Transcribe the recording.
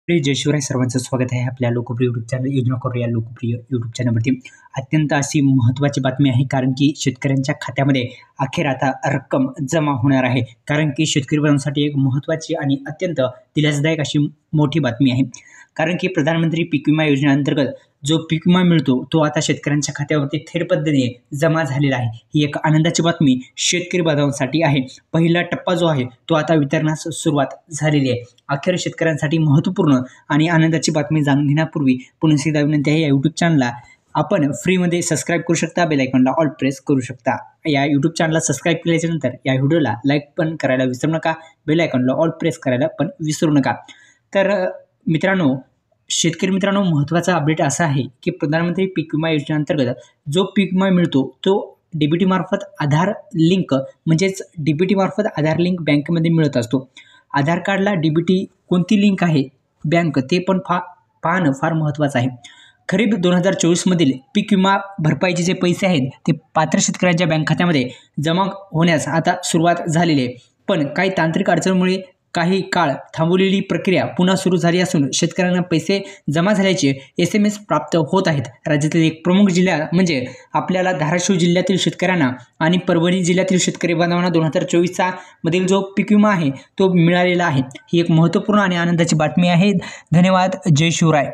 जय शिवराय. सर्वांचं स्वागत आहे आपल्या लोकप्रिय यूट्यूब चॅनल योजना करू या लोकप्रिय यूट्यूब चॅनलवरती. अत्यंत अशी महत्त्वाची बातमी आहे, कारण की शेतकऱ्यांच्या खात्यामध्ये अखेर आता रक्कम जमा होणार आहे. कारण की शेतकरी बांधवांसाठी एक महत्त्वाची आणि अत्यंत दिलासादायक अशी मोठी बातमी आहे. कारण की प्रधानमंत्री पीक विमा योजनेअंतर्गत जो पीक विमा मिळतो तो आता शेतकऱ्यांच्या खात्यावरती थेट पद्धतीने जमा झालेला आहे. ही एक आनंदाची बातमी शेतकरी बांधवांसाठी आहे. पहिला टप्पा जो आहे तो आता वितरणास सुरुवात झालेली आहे. अखेर शेतकऱ्यांसाठी महत्त्वपूर्ण आणि आनंदाची बातमी जाणून घेण्यापूर्वी पुन्हा एकदा विनंती आहे, या यूट्यूब चॅनलला आपण फ्रीमध्ये सबस्क्राईब करू शकता, बेल आयकॉनला ऑल प्रेस करू शकता. या यूट्यूब चॅनलला सबस्क्राईब केल्याच्यानंतर या व्हिडिओला लाईक पण करायला विसरू नका, बेल आयकॉनला ऑल प्रेस करायला पण विसरू नका. तर मित्रांनो, शेतकरी मित्रांनो, महत्त्वाचा अपडेट असा आहे की प्रधानमंत्री पीक विमा योजनेअंतर्गत जो पीक विमा मिळतो तो डीबीटी मार्फत आधार लिंक म्हणजेच डीबीटी मार्फत आधार लिंक बँकेमध्ये मिळत असतो. आधार कार्डला डीबीटी कोणती लिंक आहे बँक ते पण पाहणं फार महत्त्वाचं आहे. खरीप 2024 मधील पीक विमा भरपाईचे जे पैसे आहेत ते पात्र शेतकऱ्यांच्या बँक खात्यामध्ये जमा होण्यास आता सुरुवात झालेली आहे. पण काही तांत्रिक अडचणीमुळे काही काळ थांबवलेली प्रक्रिया पुन्हा सुरू झाली असून शेतकऱ्यांना पैसे जमा झाल्याचे SMS प्राप्त होत आहेत. राज्यातील एक प्रमुख जिल्हा म्हणजे आपल्याला धाराशिव जिल्ह्यातील शेतकऱ्यांना आणि परभणी जिल्ह्यातील शेतकरी बांधवांना 2024 मधील जो पीक विमा आहे तो मिळालेला आहे. ही एक महत्त्वपूर्ण आणि आनंदाची बातमी आहे. धन्यवाद. जय शिवराय.